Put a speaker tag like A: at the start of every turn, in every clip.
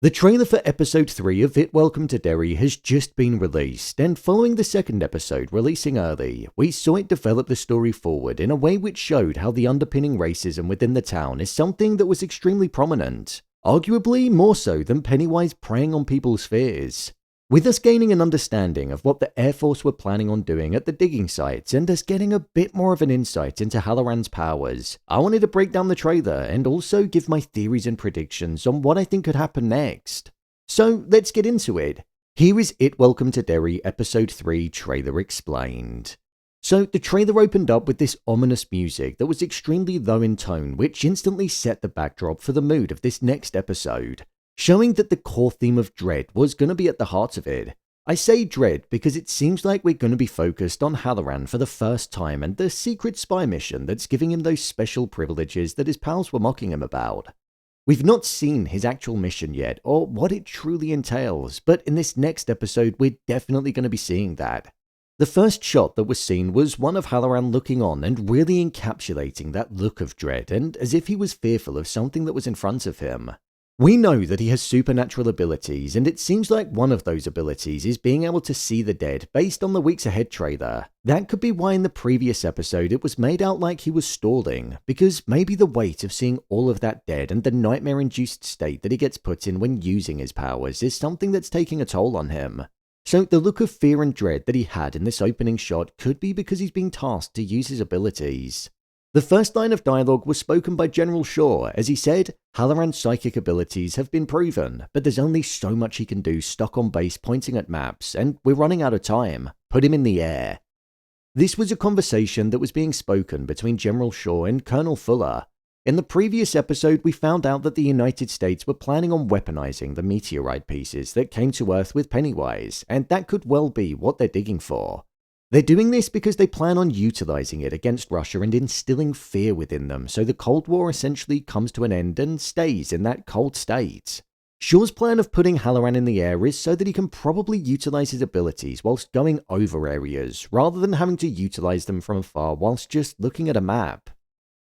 A: The trailer for episode 3 of It Welcome to Derry has just been released, and following the second episode releasing early, we saw it develop the story forward in a way which showed how the underpinning racism within the town is something that was extremely prominent, arguably more so than Pennywise preying on people's fears. With us gaining an understanding of what the Air Force were planning on doing at the digging sites and us getting a bit more of an insight into Hallorann's powers, I wanted to break down the trailer and also give my theories and predictions on what I think could happen next. So let's get into it. Here is It Welcome to Derry episode 3 trailer explained. So the trailer opened up with this ominous music that was extremely low in tone, which instantly set the backdrop for the mood of this next episode, showing that the core theme of dread was going to be at the heart of it. I say dread because it seems like we're going to be focused on Hallorann for the first time and the secret spy mission that's giving him those special privileges that his pals were mocking him about. We've not seen his actual mission yet or what it truly entails, but in this next episode we're definitely going to be seeing that. The first shot that was seen was one of Hallorann looking on and really encapsulating that look of dread and as if he was fearful of something that was in front of him. We know that he has supernatural abilities, and it seems like one of those abilities is being able to see the dead based on the Weeks Ahead trailer. That could be why in the previous episode it was made out like he was stalling, because maybe the weight of seeing all of that dead and the nightmare-induced state that he gets put in when using his powers is something that's taking a toll on him. So the look of fear and dread that he had in this opening shot could be because he's being tasked to use his abilities. The first line of dialogue was spoken by General Shaw as he said, "Hallorann's psychic abilities have been proven, but there's only so much he can do stuck on base pointing at maps, and we're running out of time. Put him in the air." This was a conversation that was being spoken between General Shaw and Colonel Fuller. In the previous episode, we found out that the United States were planning on weaponizing the meteorite pieces that came to Earth with Pennywise, and that could well be what they're digging for. They're doing this because they plan on utilizing it against Russia and instilling fear within them, so the Cold War essentially comes to an end and stays in that cold state. Shaw's plan of putting Hallorann in the air is so that he can probably utilize his abilities whilst going over areas, rather than having to utilize them from afar whilst just looking at a map.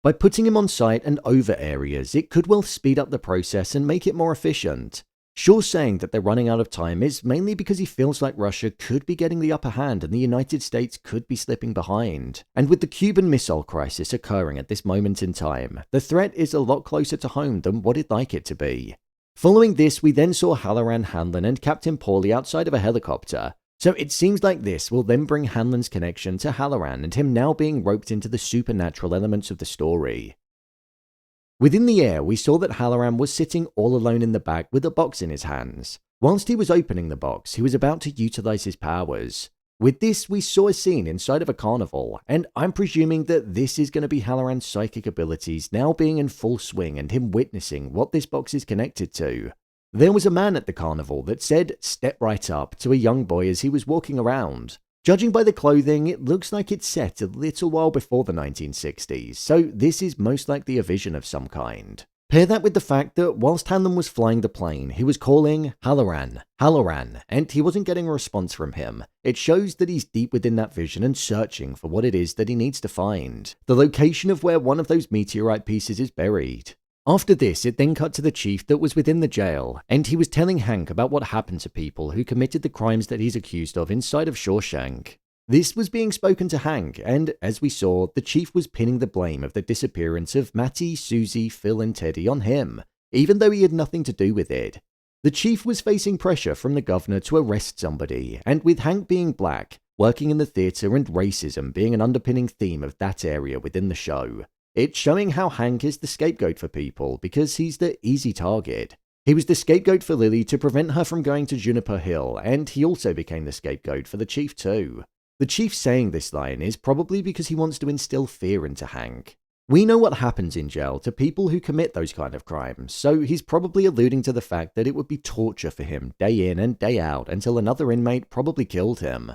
A: By putting him on site and over areas, it could well speed up the process and make it more efficient. Shaw saying that they're running out of time is mainly because he feels like Russia could be getting the upper hand and the United States could be slipping behind. And with the Cuban Missile Crisis occurring at this moment in time, the threat is a lot closer to home than what it'd like it to be. Following this, we then saw Major Hanlon and Captain Paulie outside of a helicopter, so it seems like this will then bring Hanlon's connection to Hallorann and him now being roped into the supernatural elements of the story. Within the air, we saw that Hallorann was sitting all alone in the back with a box in his hands. Whilst he was opening the box, he was about to utilize his powers. With this, we saw a scene inside of a carnival, and I'm presuming that this is going to be Hallorann's psychic abilities now being in full swing and him witnessing what this box is connected to. There was a man at the carnival that said, "Step right up," to a young boy as he was walking around. Judging by the clothing, it looks like it's set a little while before the 1960s, so this is most likely a vision of some kind. Pair that with the fact that whilst Hanlon was flying the plane, he was calling Hallorann, Hallorann, and he wasn't getting a response from him. It shows that he's deep within that vision and searching for what it is that he needs to find, the location of where one of those meteorite pieces is buried. After this, it then cut to the chief that was within the jail, and he was telling Hank about what happened to people who committed the crimes that he's accused of inside of Shawshank. This was being spoken to Hank, and as we saw, the chief was pinning the blame of the disappearance of Matty, Susie, Phil and Teddy on him, even though he had nothing to do with it. The chief was facing pressure from the governor to arrest somebody, and with Hank being black, working in the theatre and racism being an underpinning theme of that area within the show, it's showing how Hank is the scapegoat for people because he's the easy target. He was the scapegoat for Lily to prevent her from going to Juniper Hill, and he also became the scapegoat for the chief too. The chief saying this line is probably because he wants to instill fear into Hank. We know what happens in jail to people who commit those kind of crimes, so he's probably alluding to the fact that it would be torture for him day in and day out until another inmate probably killed him.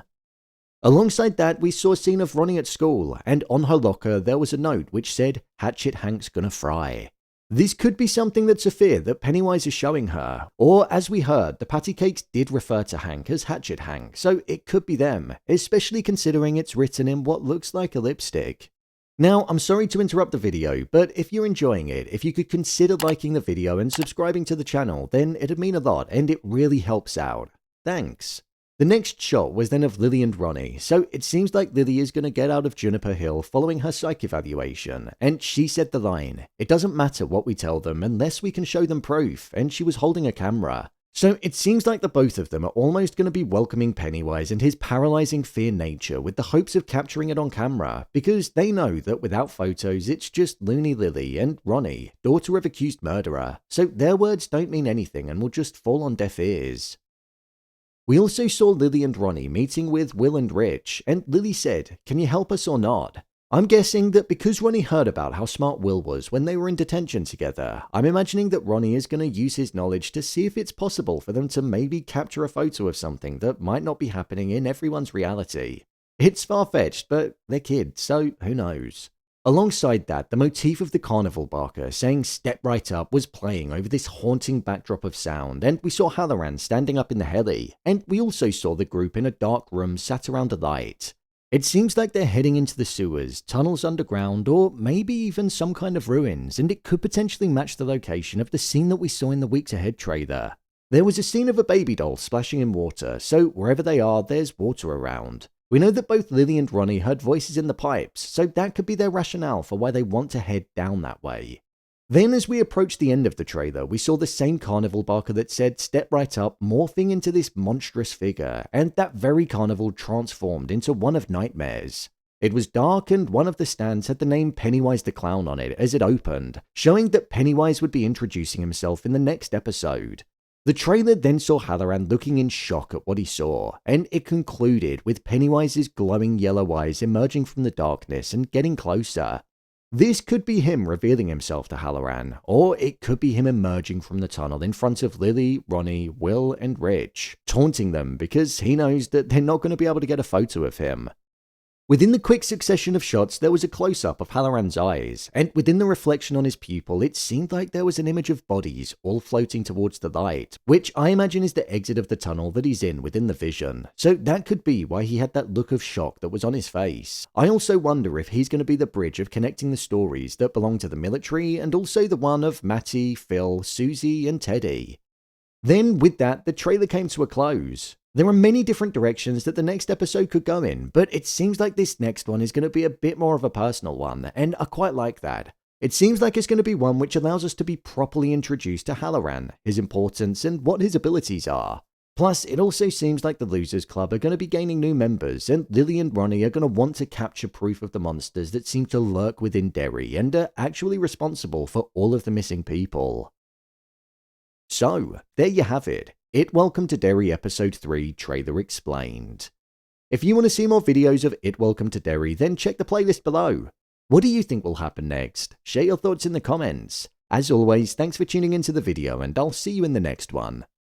A: Alongside that, we saw a scene of Ronnie at school, and on her locker there was a note which said, "Hatchet Hank's gonna fry." This could be something that's a fear that Pennywise is showing her, or as we heard, the patty cakes did refer to Hank as Hatchet Hank, so it could be them, especially considering it's written in what looks like a lipstick. Now, I'm sorry to interrupt the video, but if you're enjoying it, if you could consider liking the video and subscribing to the channel, then it'd mean a lot and it really helps out. Thanks. The next shot was then of Lily and Ronnie, so it seems like Lily is going to get out of Juniper Hill following her psych evaluation, and she said the line, "It doesn't matter what we tell them unless we can show them proof," and she was holding a camera. So it seems like the both of them are almost going to be welcoming Pennywise and his paralyzing fear nature with the hopes of capturing it on camera, because they know that without photos it's just loony Lily and Ronnie, daughter of accused murderer, so their words don't mean anything and will just fall on deaf ears. We also saw Lily and Ronnie meeting with Will and Rich, and Lily said, "Can you help us or not?" I'm guessing that because Ronnie heard about how smart Will was when they were in detention together, I'm imagining that Ronnie is going to use his knowledge to see if it's possible for them to maybe capture a photo of something that might not be happening in everyone's reality. It's far-fetched, but they're kids, so who knows. Alongside that, the motif of the carnival barker saying "step right up" was playing over this haunting backdrop of sound, and we saw Hallorann standing up in the heli, and we also saw the group in a dark room sat around a light. It seems like they're heading into the sewers, tunnels underground, or maybe even some kind of ruins, and it could potentially match the location of the scene that we saw in the Weeks Ahead trailer. There was a scene of a baby doll splashing in water, so wherever they are, there's water around. We know that both Lily and Ronnie heard voices in the pipes, so that could be their rationale for why they want to head down that way. Then as we approached the end of the trailer, we saw the same carnival barker that said "step right up" morphing into this monstrous figure, and that very carnival transformed into one of nightmares. It was dark and one of the stands had the name Pennywise the Clown on it as it opened, showing that Pennywise would be introducing himself in the next episode. The trailer then saw Hallorann looking in shock at what he saw, and it concluded with Pennywise's glowing yellow eyes emerging from the darkness and getting closer. This could be him revealing himself to Hallorann, or it could be him emerging from the tunnel in front of Lily, Ronnie, Will, and Rich, taunting them because he knows that they're not going to be able to get a photo of him. Within the quick succession of shots, there was a close-up of Hallorann's eyes, and within the reflection on his pupil, it seemed like there was an image of bodies all floating towards the light, which I imagine is the exit of the tunnel that he's in within the vision. So that could be why he had that look of shock that was on his face. I also wonder if he's going to be the bridge of connecting the stories that belong to the military and also the one of Matty, Phil, Susie, and Teddy. Then, with that, the trailer came to a close. There are many different directions that the next episode could go in, but it seems like this next one is going to be a bit more of a personal one, and I quite like that. It seems like it's going to be one which allows us to be properly introduced to Hallorann, his importance, and what his abilities are. Plus, it also seems like the Losers Club are going to be gaining new members, and Lily and Ronnie are going to want to capture proof of the monsters that seem to lurk within Derry and are actually responsible for all of the missing people. So, there you have it. It Welcome to Derry Episode 3 Trailer Explained. If you want to see more videos of It Welcome to Derry, then check the playlist below. What do you think will happen next? Share your thoughts in the comments. As always, thanks for tuning into the video, and I'll see you in the next one.